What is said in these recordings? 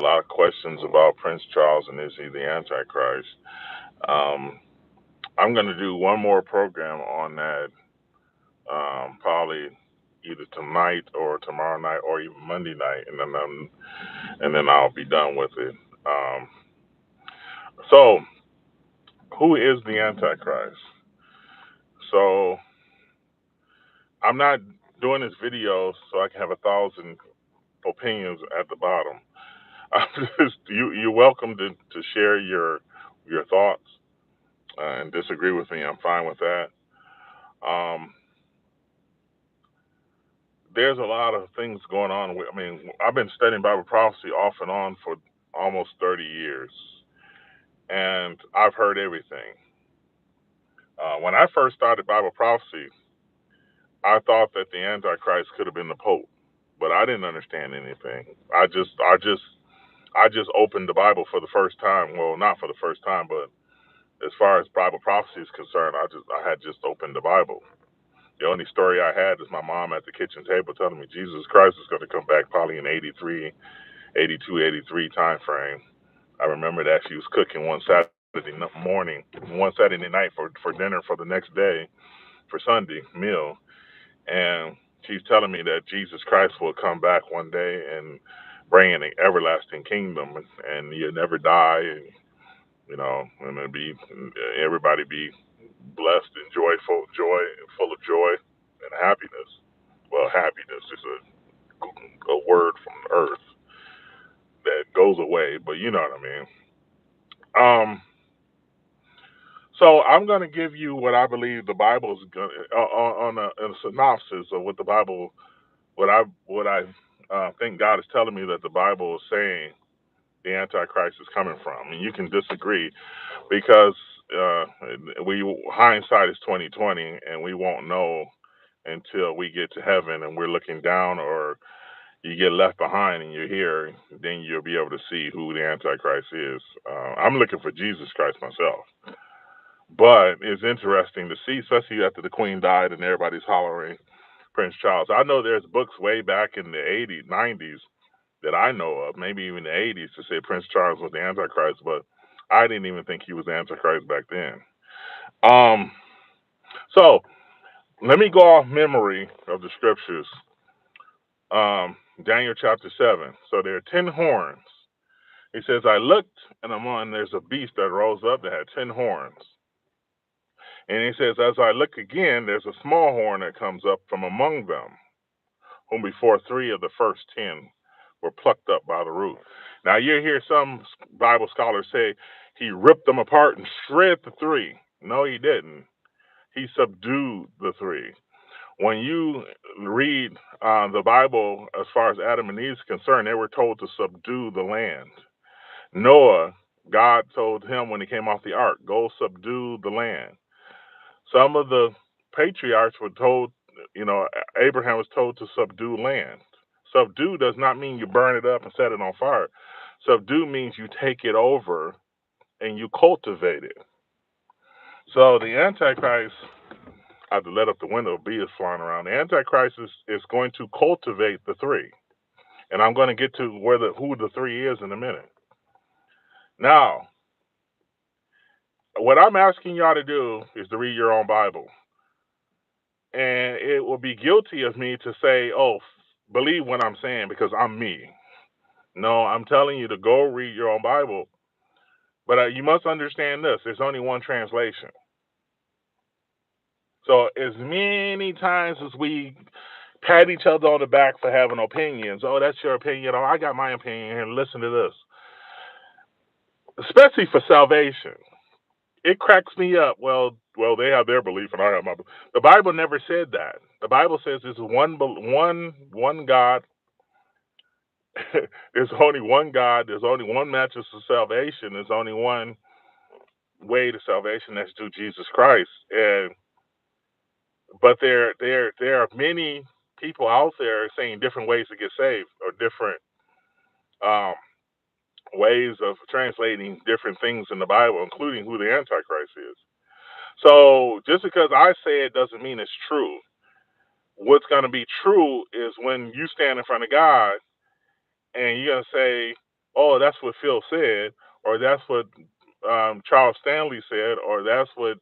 a lot of questions about Prince Charles and is he the Antichrist. Um, I'm going to do one more program on that, probably either tonight or tomorrow night or even Monday night, and then I'll be done with it. Um, so, who is the Antichrist? So, I'm not doing this video so I can have 1,000 opinions at the bottom. I'm just, you're welcome to share your thoughts and disagree with me. I'm fine with that. Um, there's a lot of things going on. I mean, I've been studying Bible prophecy off and on for almost 30 years, and I've heard everything. When I first started Bible prophecy, I thought that the Antichrist could have been the Pope, but I didn't understand anything. I just opened the Bible for the first time. Well, not for the first time, but as far as Bible prophecy is concerned, I had just opened the Bible. The only story I had is my mom at the kitchen table telling me Jesus Christ is going to come back probably in 83, 82, 83 time frame. I remember that she was cooking one Saturday night for dinner for the next day for Sunday meal, and she's telling me that Jesus Christ will come back one day and bring an everlasting kingdom, and you'll never die, and and it'll be everybody be blessed and full of joy and happiness. Well, happiness is a word from earth that goes away, but you know what I mean. So I'm going to give you what I believe the Bible is going on a synopsis of what the Bible, what I think God is telling me that the Bible is saying the Antichrist is coming from. And you can disagree because uh, we hindsight is 2020, and we won't know until we get to heaven and we're looking down, or you get left behind and you're here. Then you'll be able to see who the Antichrist is. I'm looking for Jesus Christ myself. But it's interesting to see, especially after the Queen died and everybody's hollering Prince Charles. I know there's books way back in the 80s, 90s that I know of, maybe even the 80s, to say Prince Charles was the Antichrist, but I didn't even think he was the Antichrist back then. Um, so let me go off memory of the scriptures. Daniel chapter 7. So there are 10 horns. He says, I looked, and among there's a beast that rose up that had 10 horns. And he says, as I look again, there's a small horn that comes up from among them, whom before 3 of the first 10 were plucked up by the root. Now you hear some Bible scholars say he ripped them apart and shred the 3. No, he didn't. He subdued the 3. When you read the Bible, as far as Adam and Eve is concerned, they were told to subdue the land. Noah, God told him when he came off the ark, go subdue the land. Some of the patriarchs were told, Abraham was told to subdue land. Subdue does not mean you burn it up and set it on fire. Subdue means you take it over and you cultivate it. So the Antichrist, I have to let up the window, a bee is flying around. The Antichrist is going to cultivate the 3. And I'm going to get to who the 3 is in a minute. Now, what I'm asking y'all to do is to read your own Bible. And it will be guilty of me to say, oh, believe what I'm saying because I'm me. No, I'm telling you to go read your own Bible. But you must understand this. There's only one translation. So as many times as we pat each other on the back for having opinions, oh, that's your opinion. Oh, I got my opinion. And listen to this. Especially for salvation. It cracks me up. Well, they have their belief and I have my. The Bible never said that. The Bible says there's one God. There's only one God. There's only one mattress of salvation. There's only one way to salvation. That's through Jesus Christ. But there are many people out there saying different ways to get saved, or different um, ways of translating different things in the Bible, including who the Antichrist is. So just because I say it doesn't mean it's true. What's going to be true is when you stand in front of God and you're going to say, oh, that's what Phil said, or that's what Charles Stanley said, or that's what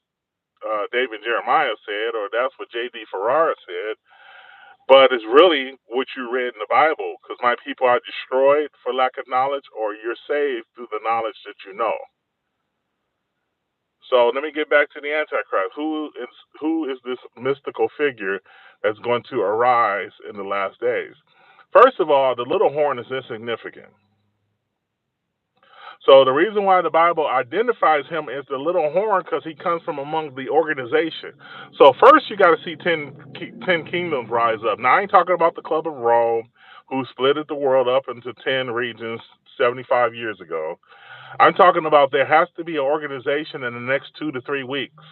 David Jeremiah said, or that's what J.D. Farrar said. But it's really what you read in the Bible, because my people are destroyed for lack of knowledge, or you're saved through the knowledge that you know. So let me get back to the Antichrist. Who is this mystical figure that's going to arise in the last days? First of all, the little horn is insignificant. So the reason why the Bible identifies him as the little horn, because he comes from among the organization. So first you got to see 10 kingdoms rise up. Now I ain't talking about the Club of Rome, who split the world up into 10 regions 75 years ago. I'm talking about there has to be an organization in the next 2 to 3 weeks.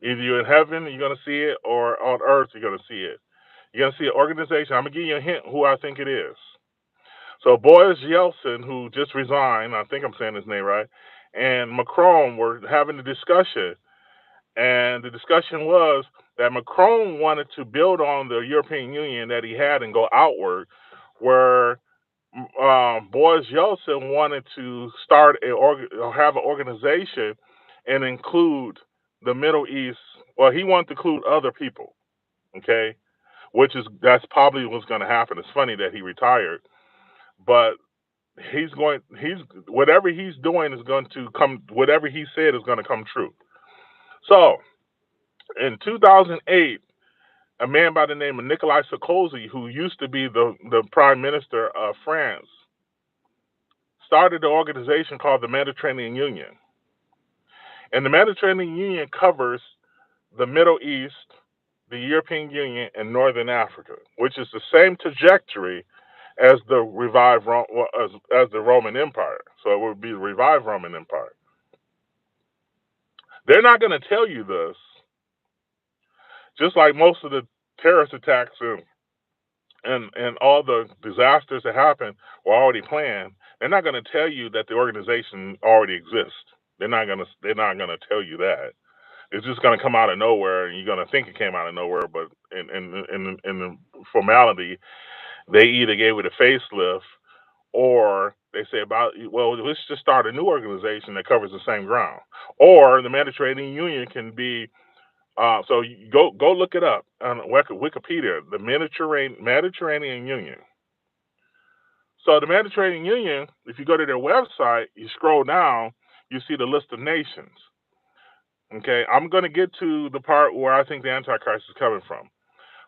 Either you're in heaven, you're going to see it, or on earth, you're going to see it. You're going to see an organization. I'm going to give you a hint who I think it is. So Boris Yeltsin, who just resigned, I think I'm saying his name right, and Macron were having a discussion. And the discussion was that Macron wanted to build on the European Union that he had and go outward, where Boris Yeltsin wanted to start have an organization and include the Middle East. Well, he wanted to include other people, okay, that's probably what's going to happen. It's funny that he retired, but he's whatever he's doing is going to come. Whatever he said is going to come true. So in 2008, a man by the name of Nicolas Sarkozy, who used to be the prime minister of France, started an organization called the Mediterranean Union. And the Mediterranean Union covers the Middle East, the European Union, and Northern Africa, which is the same trajectory as the as the Roman Empire. So it would be the revived Roman Empire. They're not going to tell you this, just like most of the terrorist attacks and all the disasters that happened were already planned. They're not going to tell you that the organization already exists. They're not going to tell you that. It's just going to come out of nowhere, and you're going to think it came out of nowhere. But in the formality, they either gave it a facelift, or they say let's just start a new organization that covers the same ground. Or the Mediterranean Union can be. So you go look it up on Wikipedia. The Mediterranean Union. So the Mediterranean Union, if you go to their website, you scroll down, you see the list of nations. Okay, I'm going to get to the part where I think the Antichrist is coming from.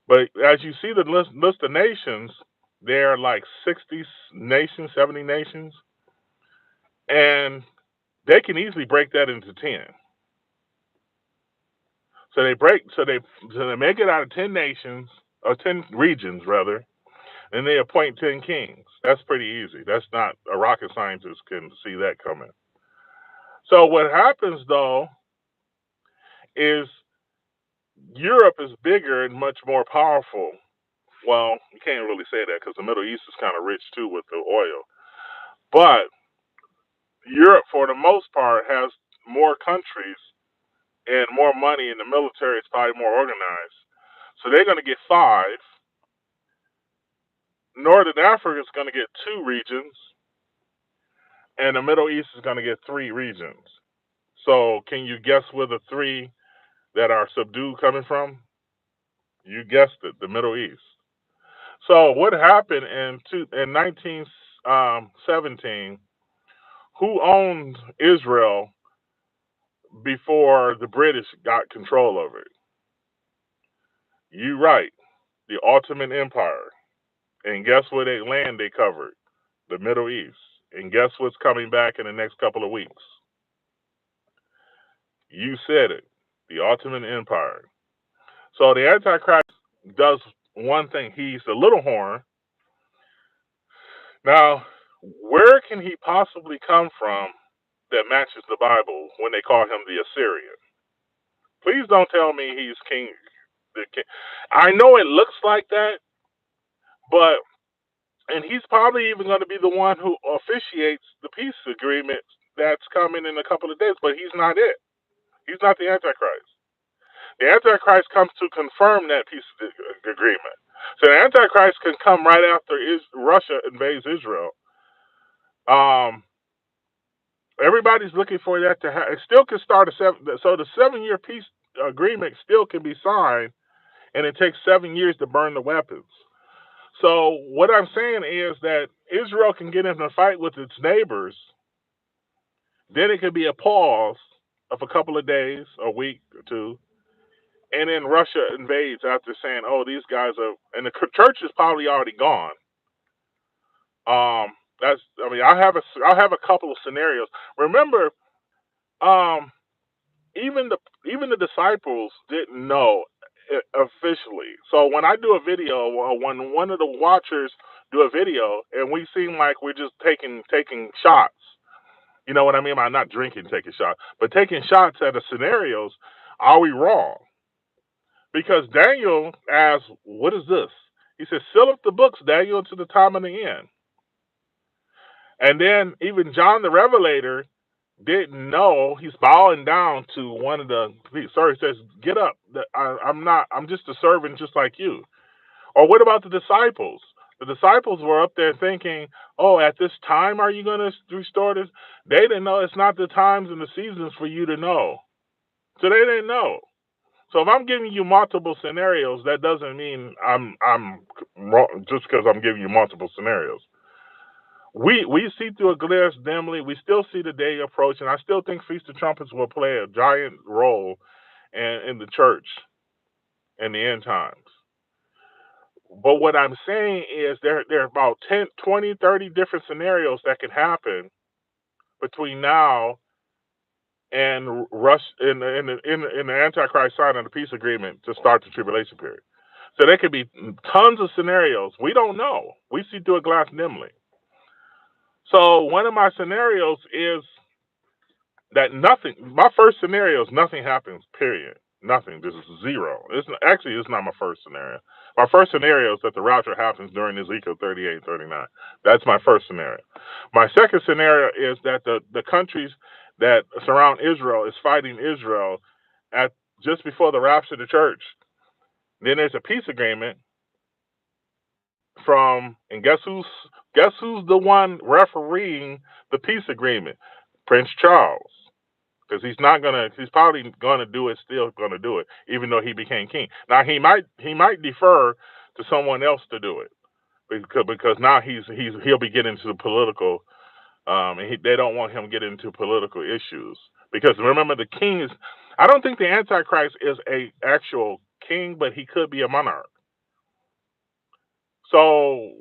But as you see the list of nations, there are like 60 nations, 70 nations, and they can easily break that into 10. So they make it out of 10 nations, or 10 regions rather, and they appoint 10 kings. That's pretty easy. That's not a rocket scientist can see that coming. So what happens though is Europe is bigger and much more powerful. Well, you can't really say that because the Middle East is kind of rich too with the oil. But Europe, for the most part, has more countries and more money, and the military is probably more organized. So they're going to get 5. Northern Africa is going to get 2 regions, and the Middle East is going to get 3 regions. So can you guess where the 3 that are subdued coming from? You guessed it, the Middle East. So what happened in 1917? Who owned Israel before the British got control of it? You right, the Ottoman Empire. And guess where they covered? The Middle East. And guess what's coming back in the next couple of weeks? You said it, the Ottoman Empire. So the Antichrist does one thing. He's the little horn. Now, where can he possibly come from that matches the Bible when they call him the Assyrian? Please don't tell me he's king. I know it looks like that, but and he's probably even going to be the one who officiates the peace agreement that's coming in a couple of days. But he's not it. He's not the Antichrist. The Antichrist comes to confirm that peace agreement. So the Antichrist can come right after Russia invades Israel, everybody's looking for that to happen. It still can start so the 7-year peace agreement still can be signed, and it takes 7 years to burn the weapons. So what I'm saying is that Israel can get in a fight with its neighbors. Then it could be a pause of a couple of days, a week or two, and then Russia invades after saying, "Oh, these guys are," and the church is probably already gone. That's. I mean, I have a couple of scenarios. Remember, even the disciples didn't know it officially. So when I do a video, when one of the watchers do a video, and we seem like we're just taking shots. You know what I mean? I'm not drinking, taking shots, but taking shots at the scenarios. Are we wrong? Because Daniel asked, "What is this?" He said, "Seal up the books, Daniel, to the time of the end." And then even John the Revelator didn't know. He's bowing down to one of the. Sorry, he says, "Get up. I'm just a servant, just like you." Or what about the disciples? The disciples were up there thinking, "Oh, at this time, are you going to restore this?" They didn't know. It's not the times and the seasons for you to know. So they didn't know. So if I'm giving you multiple scenarios, that doesn't mean I'm wrong just because I'm giving you multiple scenarios. We see through a glass dimly. We still see the day approaching. I still think Feast of Trumpets will play a giant role in the church in the end times. But what I'm saying is there are about 10, 20, 30 different scenarios that can happen between now and the Antichrist signing the peace agreement to start the tribulation period. So there could be tons of scenarios. We don't know. We see through a glass dimly. So one of my scenarios is that nothing. My first scenario is nothing happens. Period. Nothing. This is zero. It's not my first scenario. My first scenario is that the rapture happens during Ezekiel 38 and 39. That's my first scenario. My second scenario is that the countries that surround Israel is fighting Israel at just before the rapture of the church. Then there's a peace agreement and guess who's the one refereeing the peace agreement? Prince Charles. Because he's probably gonna do it, still gonna do it, even though he became king. Now he might defer to someone else to do it, because now he'll be getting into the political, and they don't want him getting into political issues. Because remember, the king is. I don't think the Antichrist is a actual king, but he could be a monarch. So,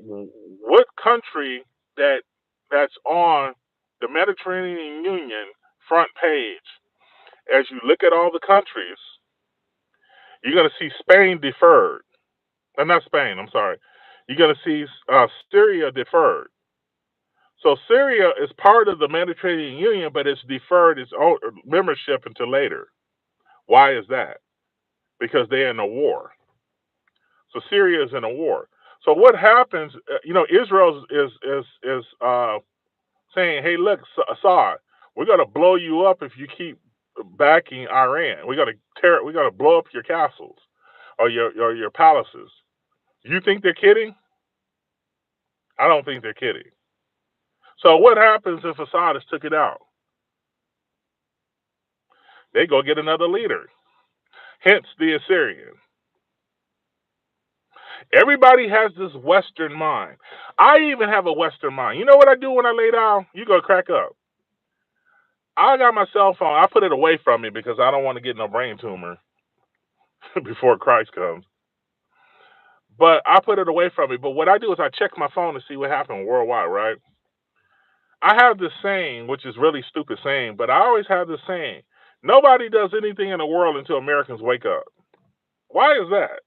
what country that's on the Mediterranean Union front page? As you look at all the countries, you're going to see Spain deferred. Not Spain, I'm sorry. You're going to see Syria deferred. So Syria is part of the Mediterranean Union, but it's deferred its own membership until later. Why is that? Because they're in a war. So Syria is in a war. So what happens? Israel is saying, "Hey, look, Assad, we're going to blow you up if you keep backing Iran. We got to blow up your castles or your palaces." You think they're kidding? I don't think they're kidding. So what happens if Assad has took it out? They go get another leader. Hence the Assyrian. Everybody has this Western mind. I even have a Western mind. You know what I do when I lay down? You go crack up. I got my cell phone. I put it away from me because I don't want to get no brain tumor before Christ comes. But I put it away from me. But what I do is I check my phone to see what happened worldwide, right? I have this saying, which is really stupid saying, but I always have this saying. Nobody does anything in the world until Americans wake up. Why is that?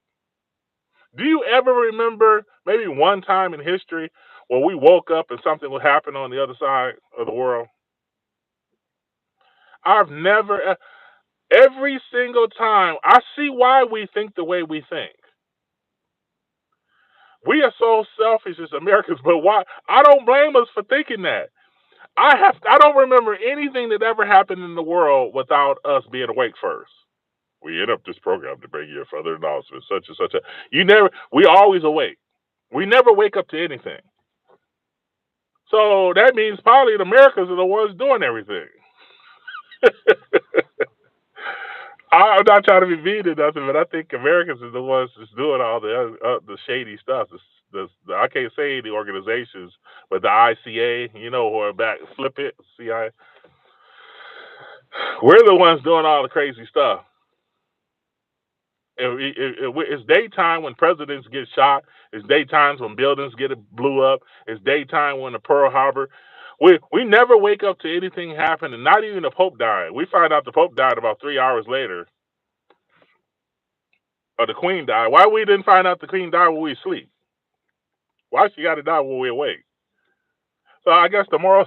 Do you ever remember maybe one time in history where we woke up and something would happen on the other side of the world? I've never, every single time, I see why we think the way we think. We are so selfish as Americans, but why? I don't blame us for thinking that. I don't remember anything that ever happened in the world without us being awake first. We interrupt this program to bring you further announcements, such and such. We always awake. We never wake up to anything. So that means probably the Americans are the ones doing everything. I'm not trying to be mean or nothing, but I think Americans are the ones that's doing all the shady stuff. I can't say the organizations, but the ICA, who are back, flip it, CIA. We're the ones doing all the crazy stuff. It's daytime when presidents get shot. It's daytimes when buildings get blew up. It's daytime when the Pearl Harbor. We never wake up to anything happening. Not even the Pope died. We find out the Pope died about 3 hours later, or the Queen died. Why we didn't find out the Queen died when we sleep? Why she got to die when we awake? So I guess the moral,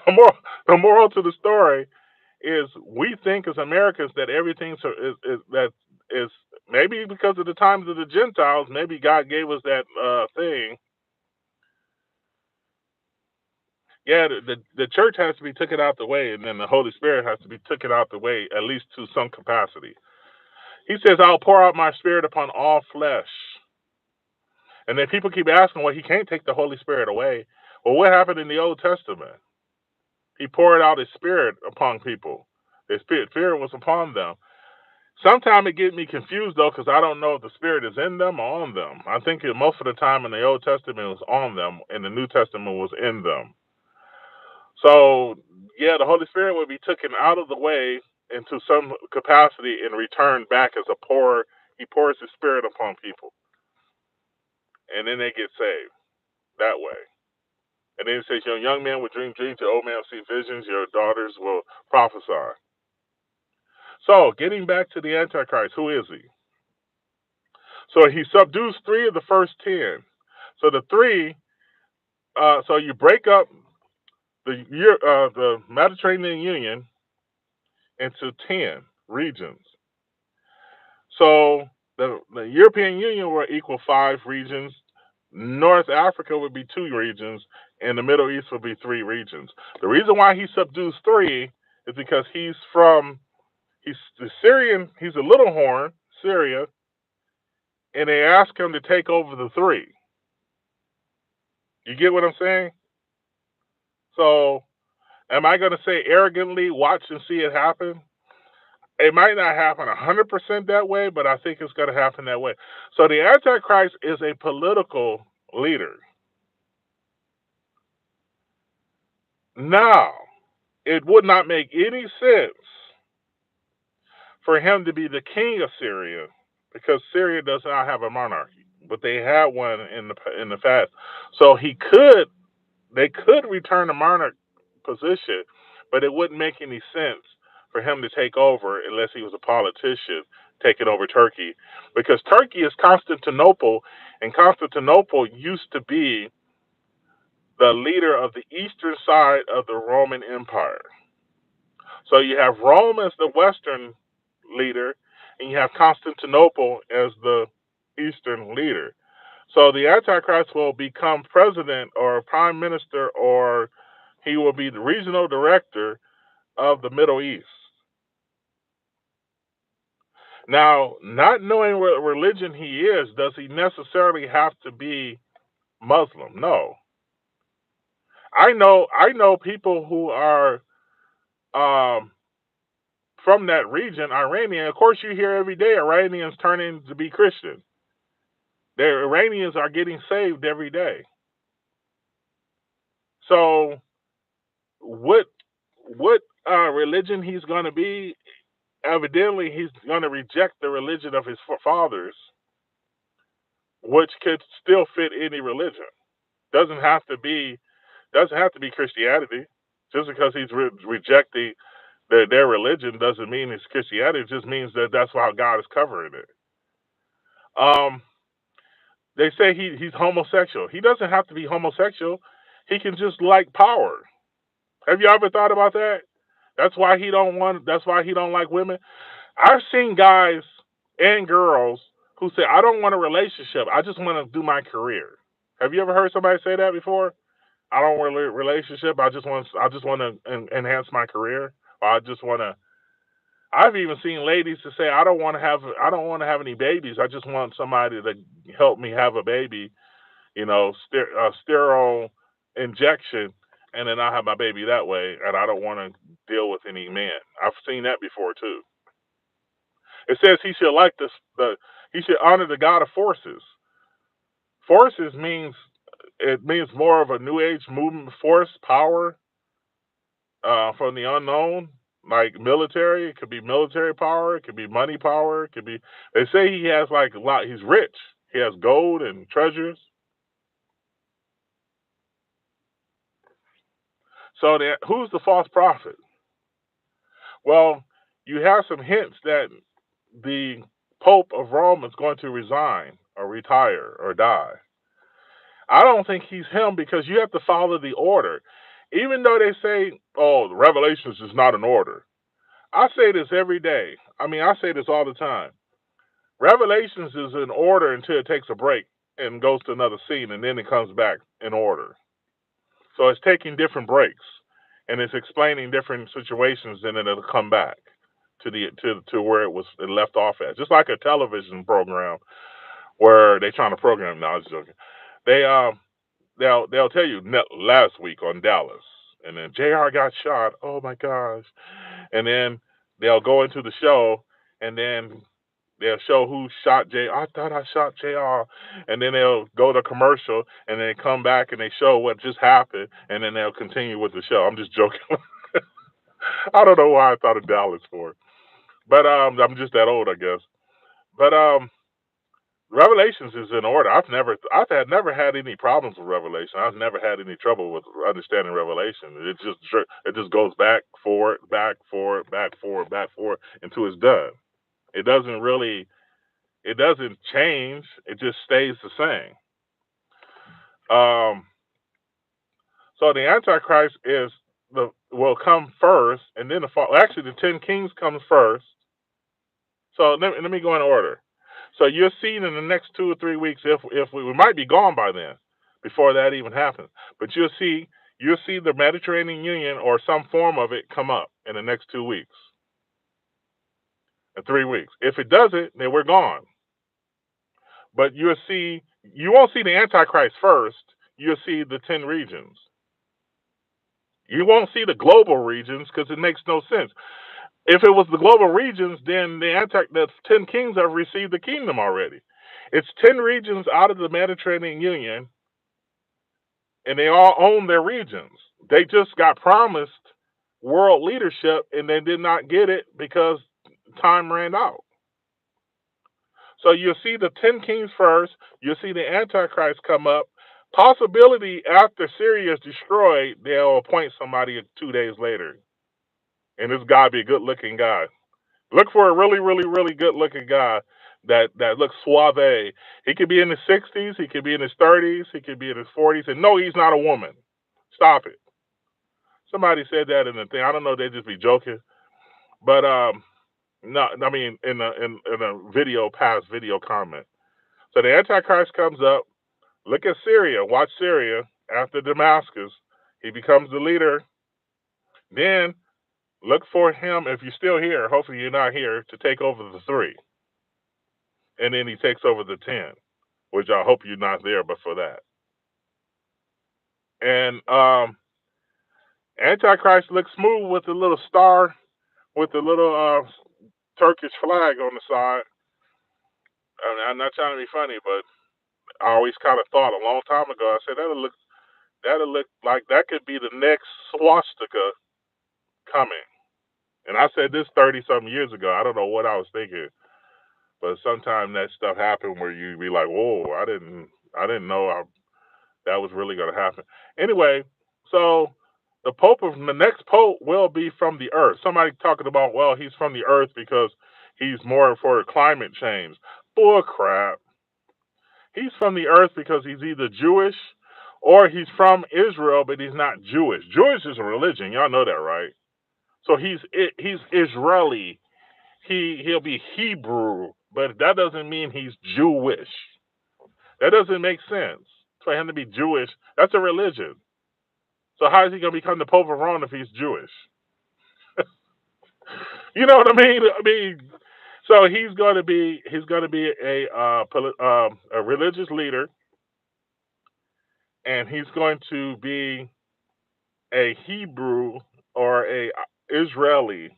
the moral to the story is we think as Americans that everything is maybe because of the times of the Gentiles. Maybe God gave us that thing. Yeah, the church has to be taken out the way, and then the Holy Spirit has to be taken out the way, at least to some capacity. He says, "I'll pour out my Spirit upon all flesh." And then people keep asking, well, he can't take the Holy Spirit away. Well, what happened in the Old Testament? He poured out his Spirit upon people. His Spirit was upon them. Sometimes it gets me confused, though, because I don't know if the Spirit is in them or on them. I think most of the time in the Old Testament it was on them, and the New Testament was in them. So, yeah, the Holy Spirit will be taken out of the way into some capacity and returned back as a pour. He pours his Spirit upon people, and then they get saved that way. And then it says, your young men will dream dreams, your old men will see visions, your daughters will prophesy. So, getting back to the Antichrist, who is he? So he subdues 3 of the first 10. So the 3, so you break up the Mediterranean Union into 10 regions. So the European Union will equal 5 regions. North Africa would be 2 regions, and the Middle East would be 3 regions. The reason why he subdues 3 is because he's the Syrian, he's a little horn, Syria, and they ask him to take over the 3. You get what I'm saying? So, am I going to say arrogantly, watch and see it happen? It might not happen 100% that way, but I think it's going to happen that way. So, the Antichrist is a political leader. Now, it would not make any sense for him to be the king of Syria because Syria does not have a monarchy, but they had one in the past. So they could return the monarch position, but it wouldn't make any sense for him to take over unless he was a politician taking over Turkey, because Turkey is Constantinople, and Constantinople used to be the leader of the eastern side of the Roman Empire. So you have Rome as the western leader, and you have Constantinople as the eastern leader. So the Antichrist will become president or prime minister, or he will be the regional director of the Middle East. Now, not knowing what religion he is, does he necessarily have to be Muslim? No. I know people who are um, from that region, Iranian. Of course, you hear every day Iranians turning to be Christian. The Iranians are getting saved every day. So, what religion he's going to be? Evidently, he's going to reject the religion of his fathers, which could still fit any religion. Doesn't have to be Christianity. Just because he's rejecting their religion doesn't mean it's Christianity. It just means that that's how God is covering it. They say he's homosexual. He doesn't have to be homosexual. He can just like power. Have you ever thought about that? That's why he don't like women. I've seen guys and girls who say, I don't want a relationship. I just want to do my career. Have you ever heard somebody say that before? I don't want a relationship. I just want to enhance my career. Or I just want to. I've even seen ladies to say, I don't want to have any babies. I just want somebody to help me have a baby. Sterile injection, and then I have my baby that way. And I don't want to deal with any man. I've seen that before too. It says he should like he should honor the God of forces. Forces means it means more of a new age movement, force, power, from the unknown, like military. It could be military power. It could be money power. It could be. They say he has like a lot. He's rich. He has gold and treasures. So who's the false prophet? Well, you have some hints that the Pope of Rome is going to resign or retire or die. I don't think he's him because you have to follow the order. Even though they say, oh, the Revelations is not an order. I say this every day. I mean, I say this all the time. Revelations is in order until it takes a break and goes to another scene, and then it comes back in order. So it's taking different breaks, and it's explaining different situations, and then it'll come back to where it left off at. Just like a television program where they're trying to program. No, I was joking. They'll tell you last week on Dallas, and then JR got shot. Oh my gosh! And then they'll go into the show, and then they'll show who shot JR. I thought I shot JR. And then they'll go to commercial, and then come back and they show what just happened, and then they'll continue with the show. I'm just joking. I don't know why I thought of Dallas for it. But I'm just that old, I guess. But Revelations is in order. I've never had any problems with Revelation. I've never had any trouble with understanding Revelation. It just goes back forward, back forward, back forward, back forward until it's done. It doesn't change. It just stays the same. So the Antichrist will come first, and then the fall. Actually, the 10 kings comes first. So let me go in order. So you're seeing in the next 2 or 3 weeks, if we might be gone by then, before that even happens. But you'll see the Mediterranean Union or some form of it come up in the next 2 weeks, or 3 weeks. If it doesn't, then we're gone. But you won't see the Antichrist first. You'll see the 10 regions. You won't see the global regions because it makes no sense. If it was the global regions, then the 10 kings have received the kingdom already. It's 10 regions out of the Mediterranean Union, and they all own their regions. They just got promised world leadership, and they did not get it because time ran out. So you'll see the 10 kings first. You'll see the Antichrist come up. Possibility after Syria is destroyed, they'll appoint somebody 2 days later. And this guy be a good-looking guy. Look for a really, really, really good-looking guy that looks suave. He could be in his 60s. He could be in his 30s. He could be in his 40s. And no, he's not a woman. Stop it. Somebody said that in the thing. I don't know. They just be joking. But no, I mean in a past video comment. So the Antichrist comes up. Look at Syria. Watch Syria after Damascus. He becomes the leader. Then look for him, if you're still here, hopefully you're not here, to take over the 3. And then he takes over the 10, which I hope you're not there, but for that. And Antichrist looks smooth with the little star, with the little Turkish flag on the side. I mean, I'm not trying to be funny, but I always kind of thought a long time ago, I said that'll look like that could be the next swastika coming. And I said this 30-something years ago. I don't know what I was thinking, but sometimes that stuff happened where you be like, "Whoa, I didn't know that was really going to happen." Anyway, so the next pope will be from the earth. Somebody talking about, well, he's from the earth because he's more for climate change. Bull crap. He's from the earth because he's either Jewish or he's from Israel, but he's not Jewish. Jewish is a religion. Y'all know that, right? So he's Israeli. He'll be Hebrew, but that doesn't mean he's Jewish. That doesn't make sense for him to be Jewish. That's a religion. So how is he going to become the Pope of Rome if he's Jewish? You know what I mean? So he's going to be a religious leader, and he's going to be a Hebrew or Israeli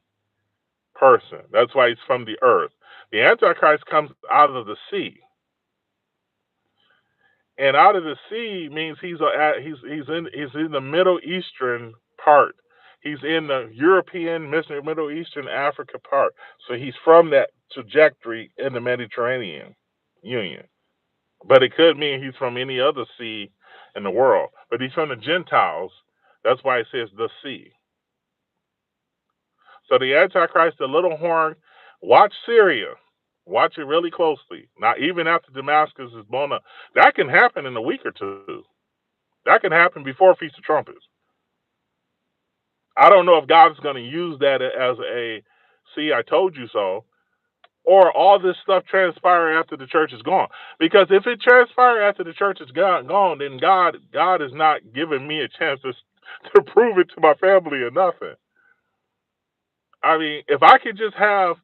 person. That's why he's from the earth. The Antichrist comes out of the sea. And out of the sea means he's in the Middle Eastern part. He's in the European, Middle Eastern, Africa part. So he's from that trajectory in the Mediterranean Union. But it could mean he's from any other sea in the world. But he's from the Gentiles. That's why it says the sea. So the Antichrist, the little horn, watch Syria. Watch it really closely. Now, even after Damascus is blown up, that can happen in a week or two. That can happen before Feast of Trumpets. I don't know if God is going to use that as a, see, I told you so, or all this stuff transpire after the church is gone. Because if it transpires after the church is gone, then God is not giving me a chance to prove it to my family or nothing. I mean, if I could just have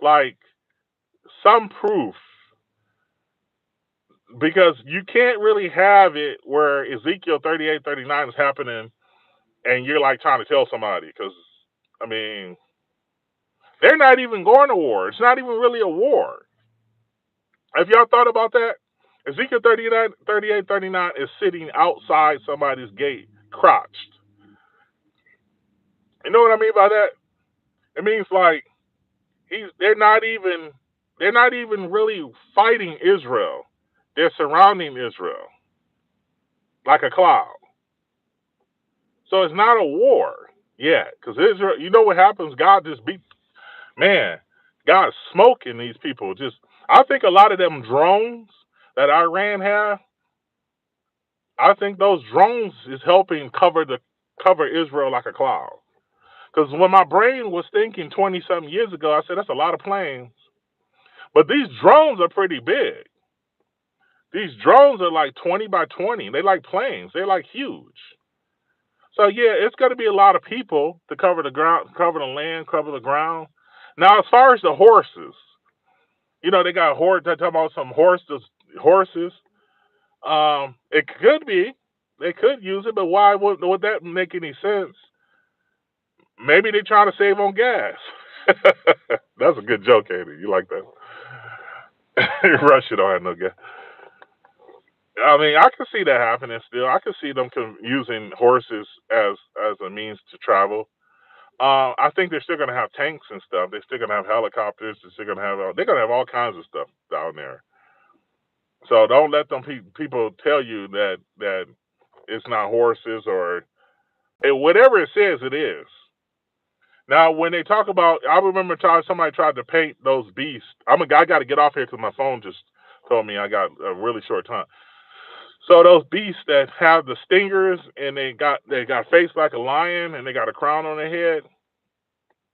like some proof, because you can't really have it where Ezekiel 38:39 is happening and you're like trying to tell somebody, because I mean, they're not even going to war. It's not even really a war. Have y'all thought about that? Ezekiel 38:39 is sitting outside somebody's gate, crouched. You know what I mean by that? It means like they're not even really fighting Israel. They're surrounding Israel like a cloud. So it's not a war yet, because Israel. You know what happens? God just beat. Man, God's smoking these people. Just, I think a lot of them drones that Iran have, I think those drones is helping cover Israel like a cloud. Because when my brain was thinking 20-something years ago, I said, that's a lot of planes. But these drones are pretty big. These drones are like 20 by 20. They like planes. They're like huge. So yeah, it's going to be a lot of people to cover the ground, cover the land, cover the ground. Now, as far as the horses, you know, they got horses. They're talking about some horses. It could be. They could use it, but why would that make any sense? Maybe they're trying to save on gas. That's a good joke, Andy. You like that? Russia don't have no gas. I mean, I can see that happening still. I can see them using horses as a means to travel. I think they're still going to have tanks and stuff. They're still going to have helicopters. They're going to have all kinds of stuff down there. So don't let them people tell you that it's not horses or whatever it says it is. Now, when they talk about, I remember somebody tried to paint those beasts. I got to get off here because my phone just told me I got a really short time. So those beasts that have the stingers and they got face like a lion and they got a crown on their head,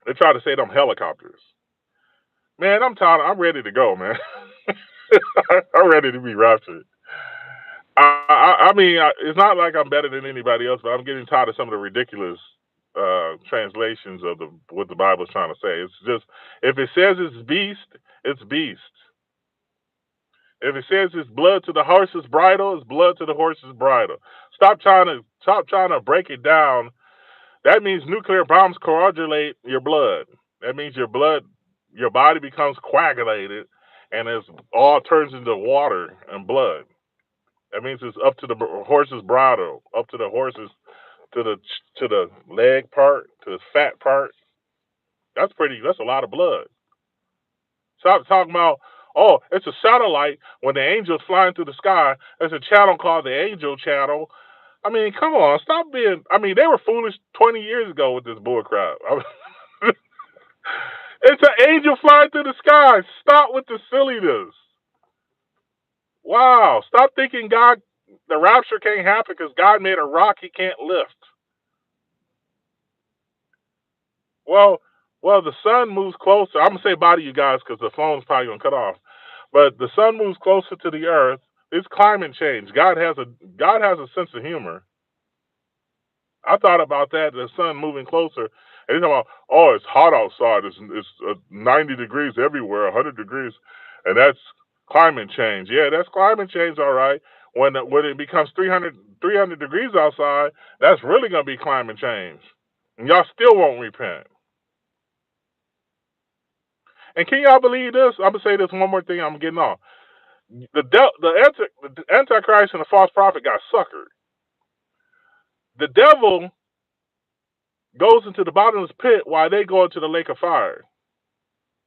they try to say them helicopters. Man, I'm tired. I'm ready to go, man. I'm ready to be raptured. I mean, it's not like I'm better than anybody else, but I'm getting tired of some of the ridiculous translations of what the Bible's trying to say. It's just, if it says it's beast, it's beast. If it says it's blood to the horse's bridle, it's blood to the horse's bridle. Stop trying to break it down. That means nuclear bombs coagulate your blood. That means your body becomes coagulated, and it all turns into water and blood. That means it's up to the horse's bridle, up to the horse's to the leg part, to the fat part. That's a lot of blood. Stop talking about, oh, it's a satellite when the angel's flying through the sky. There's a channel called the angel channel. I mean, come on, stop being. I mean, they were foolish 20 years ago with this bullcrap. It's an angel flying through the sky. Stop with the silliness. Wow, stop thinking the rapture can't happen because God made a rock he can't lift. Well, the sun moves closer. I'm gonna say bye to you guys because the phone's probably gonna cut off. But the sun moves closer to the earth. It's climate change. God has a sense of humor. I thought about that. The sun moving closer, and he's talking about, oh, it's hot outside. It's 90 degrees everywhere, 100 degrees, and that's climate change. Yeah, that's climate change, all right. When it becomes 300 degrees outside, that's really gonna be climate change, and y'all still won't repent. And can y'all believe this? I'm gonna say this one more thing. I'm getting off. The Antichrist and the false prophet got suckered. The devil goes into the bottomless pit while they go into the lake of fire.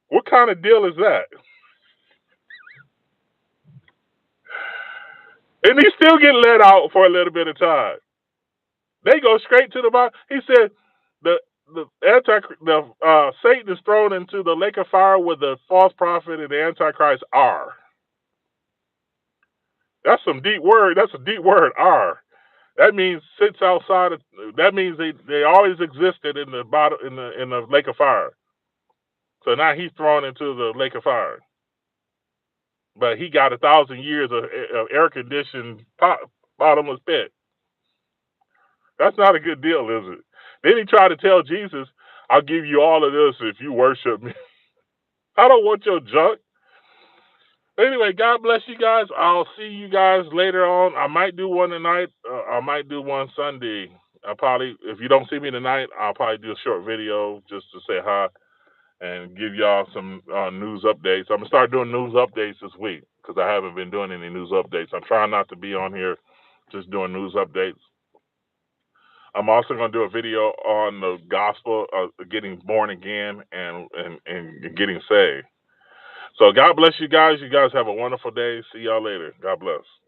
What kind of deal is that? And he still get let out for a little bit of time. They go straight to the bottom. He said Satan is thrown into the lake of fire where the false prophet and the Antichrist are. That's some deep word. That's a deep word. Are. That means sits outside of. That means they always existed in the bottom in the lake of fire. So now he's thrown into the lake of fire. But he got 1,000 years of air conditioned bottomless pit. That's not a good deal, is it? Then he tried to tell Jesus, "I'll give you all of this if you worship me." I don't want your junk. Anyway, God bless you guys. I'll see you guys later on. I might do one tonight. I might do one Sunday. I'll probably, if you don't see me tonight, I'll probably do a short video just to say hi and give y'all some news updates. I'm going to start doing news updates this week because I haven't been doing any news updates. I'm trying not to be on here just doing news updates. I'm also going to do a video on the gospel of getting born again and getting saved. So God bless you guys. You guys have a wonderful day. See y'all later. God bless.